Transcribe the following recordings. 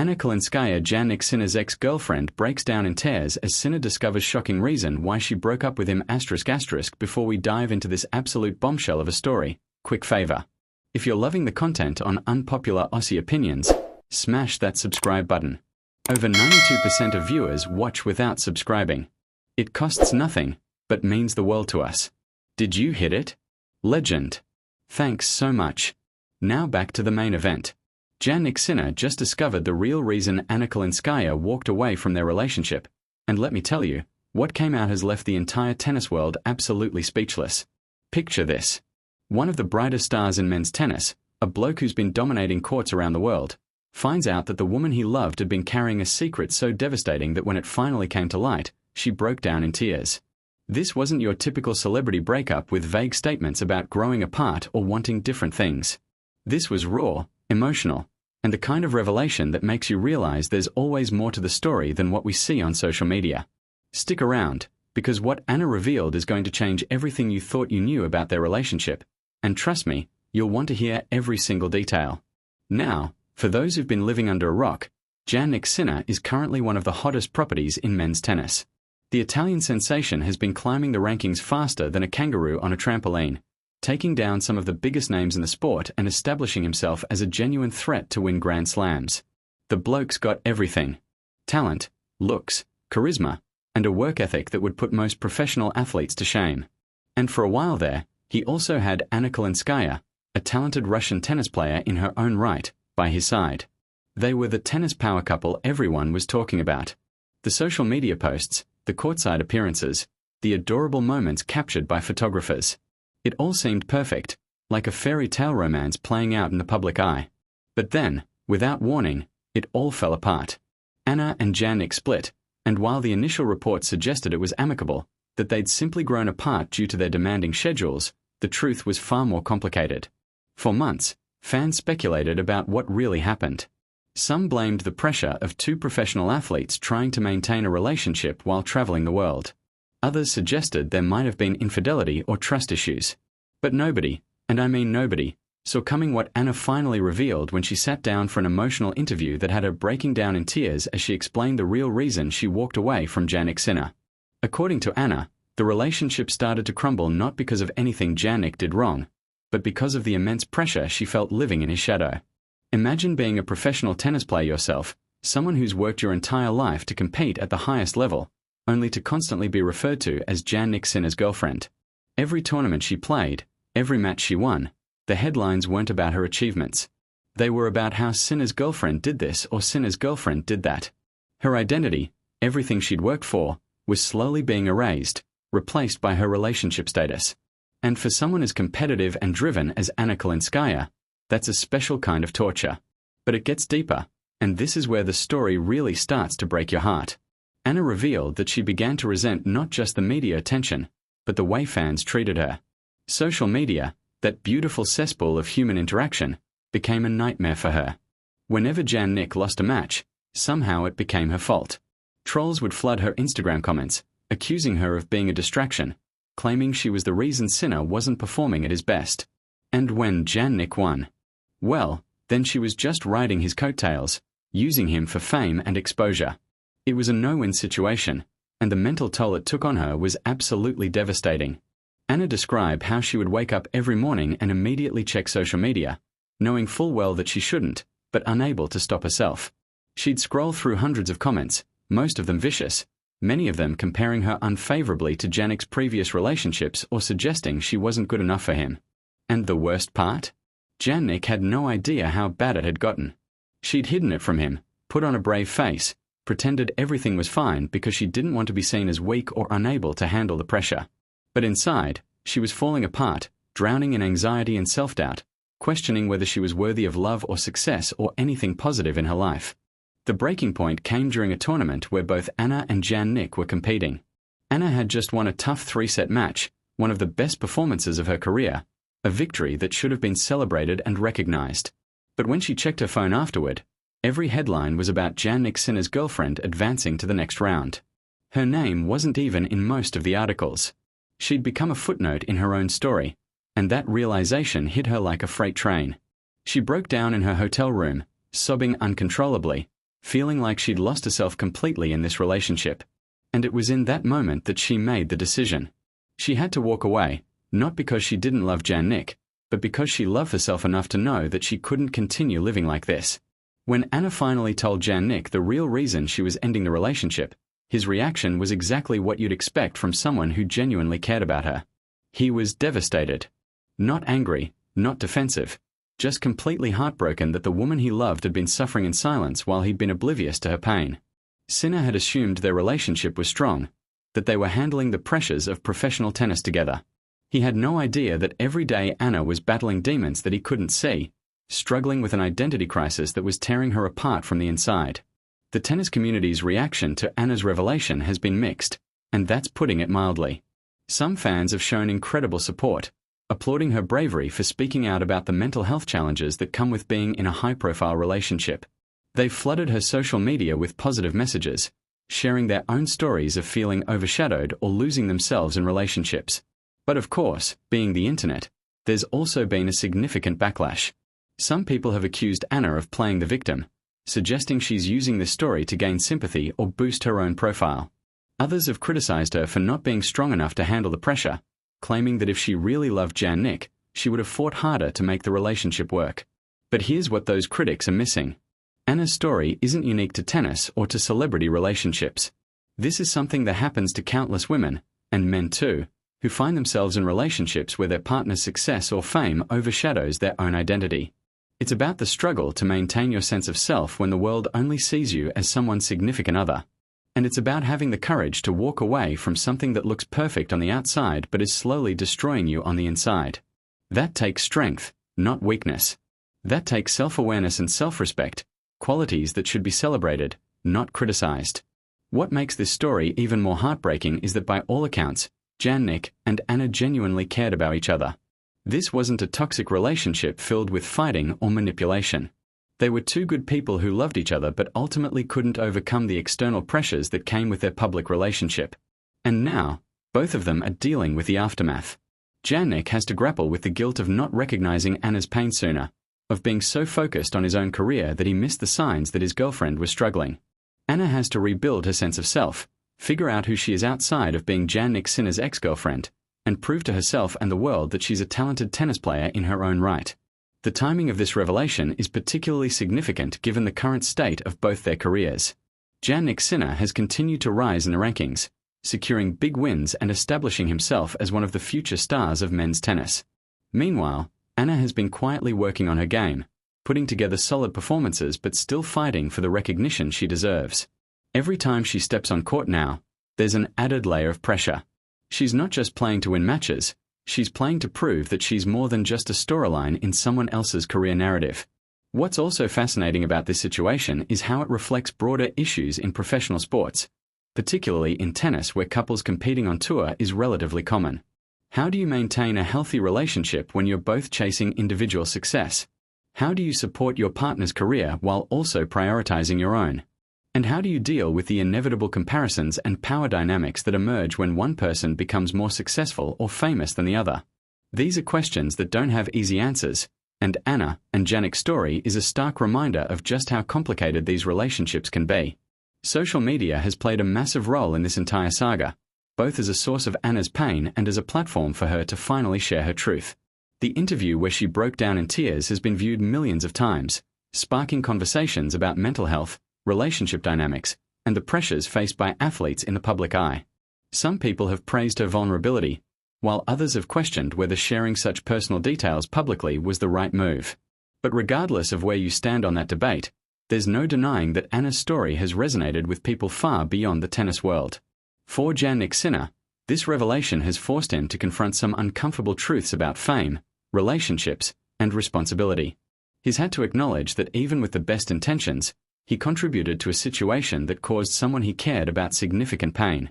Anna Kalinskaya, Jannik Sinner's ex-girlfriend, breaks down in tears as Sinner discovers shocking reason why she broke up with him ***. Before we dive into this absolute bombshell of a story, quick favor. If you're loving the content on Unpopular Aussie Opinions, smash that subscribe button. Over 92% of viewers watch without subscribing. It costs nothing, but means the world to us. Did you hit it? Legend. Thanks so much. Now back to the main event. Jannik Sinner just discovered the real reason Anna Kalinskaya walked away from their relationship, and let me tell you, what came out has left the entire tennis world absolutely speechless. Picture this. One of the brightest stars in men's tennis, a bloke who's been dominating courts around the world, finds out that the woman he loved had been carrying a secret so devastating that when it finally came to light, she broke down in tears. This wasn't your typical celebrity breakup with vague statements about growing apart or wanting different things. This was raw, emotional, and the kind of revelation that makes you realize there's always more to the story than what we see on social media. Stick around, because what Anna revealed is going to change everything you thought you knew about their relationship, and trust me, you'll want to hear every single detail. Now, for those who've been living under a rock, Jannik Sinner is currently one of the hottest properties in men's tennis. The Italian sensation has been climbing the rankings faster than a kangaroo on a trampoline, taking down some of the biggest names in the sport and establishing himself as a genuine threat to win Grand Slams. The bloke's got everything: talent, looks, charisma, and a work ethic that would put most professional athletes to shame. And for a while there, he also had Anna Kalinskaya, a talented Russian tennis player in her own right, by his side. They were the tennis power couple everyone was talking about. The social media posts, the courtside appearances, the adorable moments captured by photographers. It all seemed perfect, like a fairy tale romance playing out in the public eye. But then, without warning, it all fell apart. Anna and Jannik split, and while the initial reports suggested it was amicable, that they'd simply grown apart due to their demanding schedules, the truth was far more complicated. For months, fans speculated about what really happened. Some blamed the pressure of two professional athletes trying to maintain a relationship while traveling the world. Others suggested there might have been infidelity or trust issues. But nobody, and I mean nobody, saw coming what Anna finally revealed when she sat down for an emotional interview that had her breaking down in tears as she explained the real reason she walked away from Jannik Sinner. According to Anna, the relationship started to crumble not because of anything Jannik did wrong, but because of the immense pressure she felt living in his shadow. Imagine being a professional tennis player yourself, someone who's worked your entire life to compete at the highest level, only to constantly be referred to as Jannik Sinner's girlfriend. Every tournament she played, every match she won, the headlines weren't about her achievements. They were about how Sinner's girlfriend did this or Sinner's girlfriend did that. Her identity, everything she'd worked for, was slowly being erased, replaced by her relationship status. And for someone as competitive and driven as Anna Kalinskaya, that's a special kind of torture. But it gets deeper, and this is where the story really starts to break your heart. Anna revealed that she began to resent not just the media attention, but the way fans treated her. Social media, that beautiful cesspool of human interaction, became a nightmare for her. Whenever Jannik lost a match, somehow it became her fault. Trolls would flood her Instagram comments, accusing her of being a distraction, claiming she was the reason Sinner wasn't performing at his best. And when Jannik won, well, then she was just riding his coattails, using him for fame and exposure. It was a no-win situation, and the mental toll it took on her was absolutely devastating. Anna described how she would wake up every morning and immediately check social media, knowing full well that she shouldn't, but unable to stop herself. She'd scroll through hundreds of comments, most of them vicious, many of them comparing her unfavorably to Jannik's previous relationships or suggesting she wasn't good enough for him. And the worst part? Jannik had no idea how bad it had gotten. She'd hidden it from him, put on a brave face, pretended everything was fine because she didn't want to be seen as weak or unable to handle the pressure. But inside, she was falling apart, drowning in anxiety and self-doubt, questioning whether she was worthy of love or success or anything positive in her life. The breaking point came during a tournament where both Anna and Jannik were competing. Anna had just won a tough three-set match, one of the best performances of her career, a victory that should have been celebrated and recognized. But when she checked her phone afterward, every headline was about Jannik Sinner's girlfriend advancing to the next round. Her name wasn't even in most of the articles. She'd become a footnote in her own story, and that realization hit her like a freight train. She broke down in her hotel room, sobbing uncontrollably, feeling like she'd lost herself completely in this relationship. And it was in that moment that she made the decision. She had to walk away, not because she didn't love Jannik, but because she loved herself enough to know that she couldn't continue living like this. When Anna finally told Jannik the real reason she was ending the relationship, his reaction was exactly what you'd expect from someone who genuinely cared about her. He was devastated. Not angry, not defensive, just completely heartbroken that the woman he loved had been suffering in silence while he'd been oblivious to her pain. Sinner had assumed their relationship was strong, that they were handling the pressures of professional tennis together. He had no idea that every day Anna was battling demons that he couldn't see, struggling with an identity crisis that was tearing her apart from the inside. The tennis community's reaction to Anna's revelation has been mixed, and that's putting it mildly. Some fans have shown incredible support, applauding her bravery for speaking out about the mental health challenges that come with being in a high-profile relationship. They've flooded her social media with positive messages, sharing their own stories of feeling overshadowed or losing themselves in relationships. But of course, being the internet, there's also been a significant backlash. Some people have accused Anna of playing the victim, suggesting she's using this story to gain sympathy or boost her own profile. Others have criticized her for not being strong enough to handle the pressure, claiming that if she really loved Jannik, she would have fought harder to make the relationship work. But here's what those critics are missing. Anna's story isn't unique to tennis or to celebrity relationships. This is something that happens to countless women, and men too, who find themselves in relationships where their partner's success or fame overshadows their own identity. It's about the struggle to maintain your sense of self when the world only sees you as someone's significant other. And it's about having the courage to walk away from something that looks perfect on the outside but is slowly destroying you on the inside. That takes strength, not weakness. That takes self-awareness and self-respect, qualities that should be celebrated, not criticized. What makes this story even more heartbreaking is that by all accounts, Jannik and Anna genuinely cared about each other. This wasn't a toxic relationship filled with fighting or manipulation. They were two good people who loved each other but ultimately couldn't overcome the external pressures that came with their public relationship. And now, both of them are dealing with the aftermath. Jannik has to grapple with the guilt of not recognizing Anna's pain sooner, of being so focused on his own career that he missed the signs that his girlfriend was struggling. Anna has to rebuild her sense of self, figure out who she is outside of being Jannik Sinner's ex-girlfriend, and prove to herself and the world that she's a talented tennis player in her own right. The timing of this revelation is particularly significant given the current state of both their careers. Jannik Sinner has continued to rise in the rankings, securing big wins and establishing himself as one of the future stars of men's tennis. Meanwhile, Anna has been quietly working on her game, putting together solid performances but still fighting for the recognition she deserves. Every time she steps on court now, there's an added layer of pressure. She's not just playing to win matches, she's playing to prove that she's more than just a storyline in someone else's career narrative. What's also fascinating about this situation is how it reflects broader issues in professional sports, particularly in tennis where couples competing on tour is relatively common. How do you maintain a healthy relationship when you're both chasing individual success? How do you support your partner's career while also prioritizing your own? And how do you deal with the inevitable comparisons and power dynamics that emerge when one person becomes more successful or famous than the other? These are questions that don't have easy answers, and Anna and Jannik's story is a stark reminder of just how complicated these relationships can be. Social media has played a massive role in this entire saga, both as a source of Anna's pain and as a platform for her to finally share her truth. The interview where she broke down in tears has been viewed millions of times, sparking conversations about mental health, relationship dynamics, and the pressures faced by athletes in the public eye. Some people have praised her vulnerability, while others have questioned whether sharing such personal details publicly was the right move. But regardless of where you stand on that debate, there's no denying that Anna's story has resonated with people far beyond the tennis world. For Jannik Sinner, this revelation has forced him to confront some uncomfortable truths about fame, relationships, and responsibility. He's had to acknowledge that even with the best intentions, he contributed to a situation that caused someone he cared about significant pain.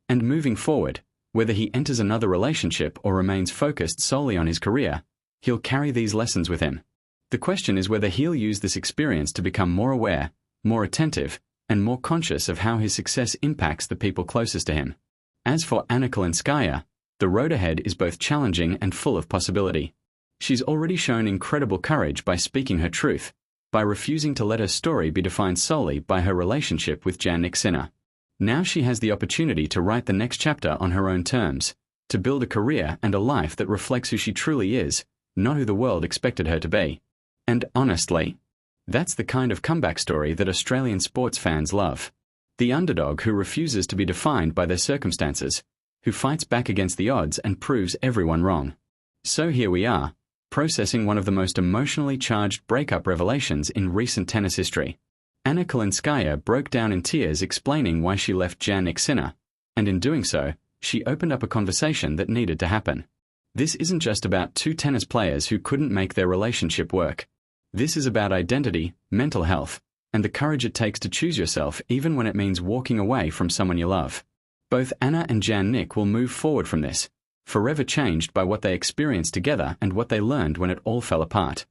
And moving forward, whether he enters another relationship or remains focused solely on his career, he'll carry these lessons with him. The question is whether he'll use this experience to become more aware, more attentive, and more conscious of how his success impacts the people closest to him. As for Anna Kalinskaya, the road ahead is both challenging and full of possibility. She's already shown incredible courage by speaking her truth, by refusing to let her story be defined solely by her relationship with Jannik Sinner. Now she has the opportunity to write the next chapter on her own terms, to build a career and a life that reflects who she truly is, not who the world expected her to be. And honestly, that's the kind of comeback story that Australian sports fans love. The underdog who refuses to be defined by their circumstances, who fights back against the odds and proves everyone wrong. So here we are, processing one of the most emotionally charged breakup revelations in recent tennis history. Anna Kalinskaya broke down in tears explaining why she left Jannik Sinner, and in doing so, she opened up a conversation that needed to happen. This isn't just about two tennis players who couldn't make their relationship work. This is about identity, mental health, and the courage it takes to choose yourself even when it means walking away from someone you love. Both Anna and Jannik will move forward from this, forever changed by what they experienced together and what they learned when it all fell apart.